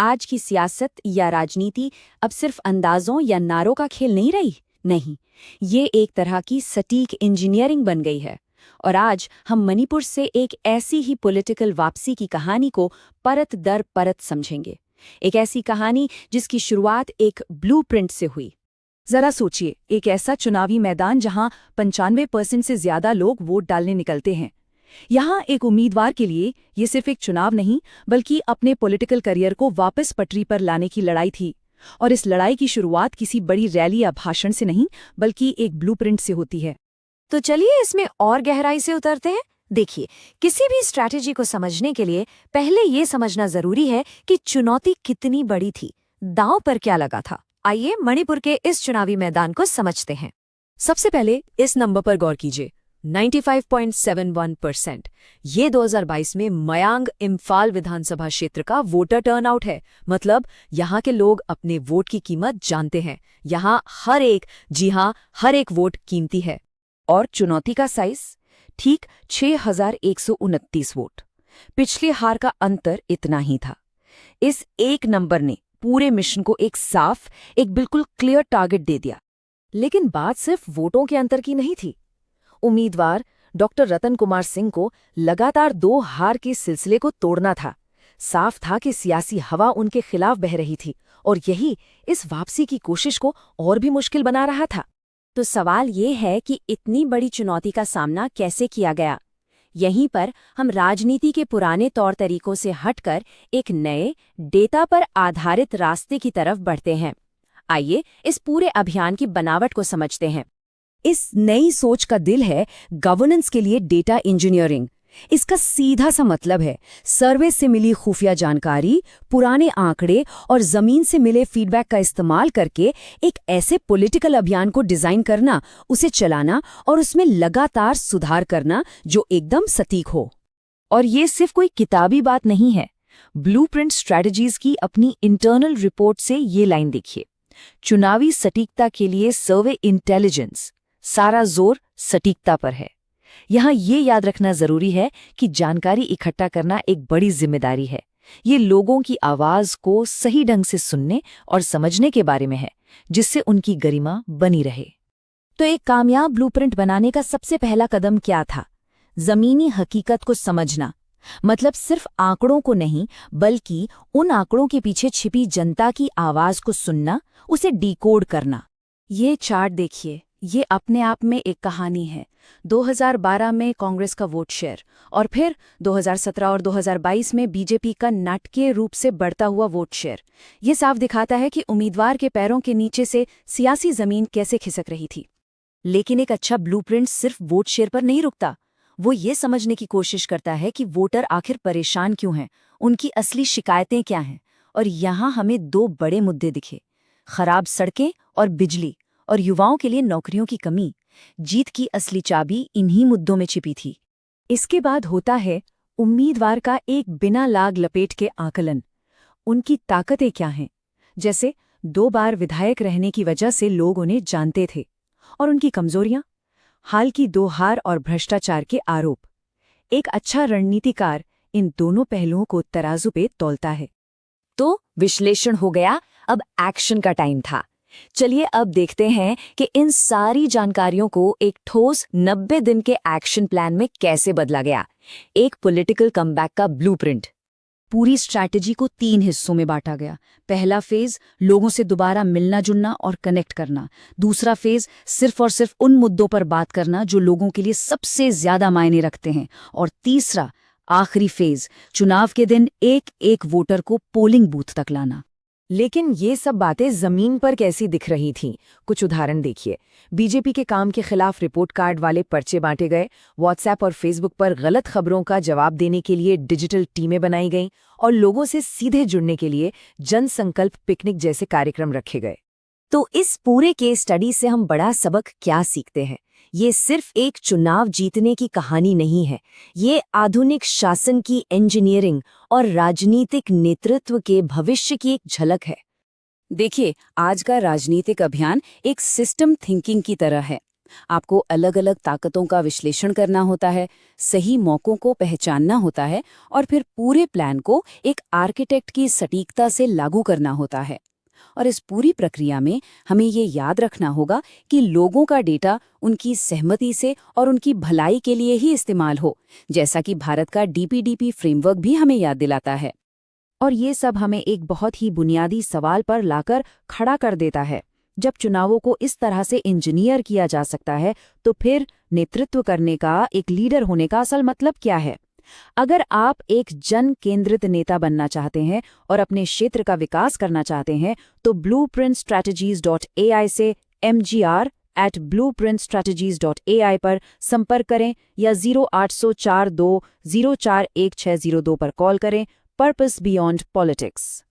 आज की सियासत या राजनीति अब सिर्फ अंदाजों या नारों का खेल नहीं रही। नहीं, ये एक तरह की सटीक इंजीनियरिंग बन गई है। और आज हम मणिपुर से एक ऐसी ही पॉलिटिकल वापसी की कहानी को परत दर परत समझेंगे। एक ऐसी कहानी जिसकी शुरुआत एक ब्लूप्रिंट से हुई। जरा सोचिए, एक ऐसा चुनावी मैदान जहां 95% से ज्यादा लोग वोट डालने निकलते हैं। यहाँ एक उम्मीदवार के लिए ये सिर्फ एक चुनाव नहीं, बल्कि अपने पॉलिटिकल करियर को वापस पटरी पर लाने की लड़ाई थी। और इस लड़ाई की शुरुआत किसी बड़ी रैली या भाषण से नहीं, बल्कि एक ब्लूप्रिंट से होती है। तो चलिए इसमें और गहराई से उतरते हैं। देखिए, किसी भी स्ट्रैटेजी को समझने के लिए पहले ये समझना जरूरी है कि चुनौती कितनी बड़ी थी, दांव पर क्या लगा था। आइए मणिपुर के इस चुनावी मैदान को समझते हैं। सबसे पहले इस नंबर पर गौर कीजिए, 95.71%। ये 2022 में मयांग इम्फाल विधानसभा क्षेत्र का वोटर टर्नआउट है। मतलब यहाँ के लोग अपने वोट की कीमत जानते हैं। यहाँ हर एक, जी हाँ, हर एक वोट कीमती है। और चुनौती का साइज ठीक 6129 वोट। पिछली हार का अंतर इतना ही था। इस एक नंबर ने पूरे मिशन को एक साफ, एक बिल्कुल क्लियर टारगेट दे दिया। लेकिन बात सिर्फ वोटों के अंतर की नहीं थी। उम्मीदवार डॉक्टर रतन कुमार सिंह को लगातार 2 हार के सिलसिले को तोड़ना था। साफ था कि सियासी हवा उनके खिलाफ बह रही थी और यही इस वापसी की कोशिश को और भी मुश्किल बना रहा था। तो सवाल ये है कि इतनी बड़ी चुनौती का सामना कैसे किया गया। यहीं पर हम राजनीति के पुराने तौर तरीकों से हटकर एक नए, डेटा पर आधारित रास्ते की तरफ बढ़ते हैं। आइए इस पूरे अभियान की बनावट को समझते हैं। इस नई सोच का दिल है गवर्नेंस के लिए डेटा इंजीनियरिंग। इसका सीधा सा मतलब है सर्वे से मिली खुफिया जानकारी, पुराने आंकड़े और जमीन से मिले फीडबैक का इस्तेमाल करके एक ऐसे पॉलिटिकल अभियान को डिजाइन करना, उसे चलाना और उसमें लगातार सुधार करना जो एकदम सटीक हो। और ये सिर्फ कोई किताबी बात नहीं है। ब्लूप्रिंट स्ट्रैटेजीज की अपनी इंटरनल रिपोर्ट से ये लाइन देखिए, चुनावी सटीकता के लिए सर्वे इंटेलिजेंस, सारा जोर सटीकता पर है। यहाँ ये याद रखना जरूरी है कि जानकारी इकट्ठा करना एक बड़ी जिम्मेदारी है। ये लोगों की आवाज को सही ढंग से सुनने और समझने के बारे में है, जिससे उनकी गरिमा बनी रहे। तो एक कामयाब ब्लूप्रिंट बनाने का सबसे पहला कदम क्या था? जमीनी हकीकत को समझना। मतलब सिर्फ आंकड़ों को नहीं, बल्कि उन आंकड़ों के पीछे छिपी जनता की आवाज को सुनना, उसे डिकोड करना। ये चार्ट देखिए, ये अपने आप में एक कहानी है। 2012 में कांग्रेस का वोट शेयर और फिर 2017 और 2022 में बीजेपी का नाटकीय रूप से बढ़ता हुआ वोट शेयर। ये साफ दिखाता है कि उम्मीदवार के पैरों के नीचे से सियासी जमीन कैसे खिसक रही थी। लेकिन एक अच्छा ब्लूप्रिंट सिर्फ वोट शेयर पर नहीं रुकता। वो ये समझने की कोशिश करता है कि वोटर आखिर परेशान क्यों हैं, उनकी असली शिकायतें क्या हैं। और यहाँ हमें 2 बड़े मुद्दे दिखे, खराब सड़कें और बिजली, और युवाओं के लिए नौकरियों की कमी। जीत की असली चाबी इन्हीं मुद्दों में छिपी थी। इसके बाद होता है उम्मीदवार का एक बिना लाग लपेट के आकलन। उनकी ताकतें क्या हैं? जैसे 2 बार विधायक रहने की वजह से लोग उन्हें जानते थे। और उनकी कमजोरियां? हाल की 2 हार और भ्रष्टाचार के आरोप। एक अच्छा रणनीतिकार इन दोनों पहलुओं को तराजू पे तौलता है। तो विश्लेषण हो गया, अब एक्शन का टाइम था। चलिए अब देखते हैं कि इन सारी जानकारियों को एक ठोस 90 दिन के एक्शन प्लान में कैसे बदला गया। एक पॉलिटिकल कमबैक का ब्लूप्रिंट। पूरी स्ट्रैटेजी को 3 हिस्सों में बांटा गया। पहला फेज लोगों से दोबारा मिलना जुलना और कनेक्ट करना। दूसरा फेज सिर्फ और सिर्फ उन मुद्दों पर बात करना जो लोगों के लिए सबसे ज्यादा मायने रखते हैं। और तीसरा, आखिरी फेज, चुनाव के दिन एक एक वोटर को पोलिंग बूथ तक लाना। लेकिन ये सब बातें जमीन पर कैसी दिख रही थीं? कुछ उदाहरण देखिए। बीजेपी के काम के खिलाफ रिपोर्ट कार्ड वाले पर्चे बांटे गए, व्हाट्सएप और फेसबुक पर गलत खबरों का जवाब देने के लिए डिजिटल टीमें बनाई गईं और लोगों से सीधे जुड़ने के लिए जनसंकल्प पिकनिक जैसे कार्यक्रम रखे गए। तो इस पूरे केस स्टडी से हम बड़ा सबक क्या सीखते हैं? ये सिर्फ एक चुनाव जीतने की कहानी नहीं है, ये आधुनिक शासन की इंजीनियरिंग और राजनीतिक नेतृत्व के भविष्य की एक झलक है। देखिए, आज का राजनीतिक अभियान एक सिस्टम थिंकिंग की तरह है। आपको अलग-अलग ताकतों का विश्लेषण करना होता है, सही मौकों को पहचानना होता है और फिर पूरे प्लान को एक आर्किटेक्ट की सटीकता से लागू करना होता है। और इस पूरी प्रक्रिया में हमें ये याद रखना होगा कि लोगों का डेटा उनकी सहमति से और उनकी भलाई के लिए ही इस्तेमाल हो, जैसा कि भारत का डीपीडीपी फ्रेमवर्क भी हमें याद दिलाता है। और ये सब हमें एक बहुत ही बुनियादी सवाल पर लाकर खड़ा कर देता है। जब चुनावों को इस तरह से इंजीनियर किया जा सकता है, तो फिर नेतृत्व करने का, एक लीडर होने का असल मतलब क्या है? अगर आप एक जन केंद्रित नेता बनना चाहते हैं और अपने क्षेत्र का विकास करना चाहते हैं, तो blueprintstrategies.ai से mgr@blueprintstrategies.ai पर संपर्क करें या 0800 42 041 602 पर कॉल करें। Purpose beyond politics.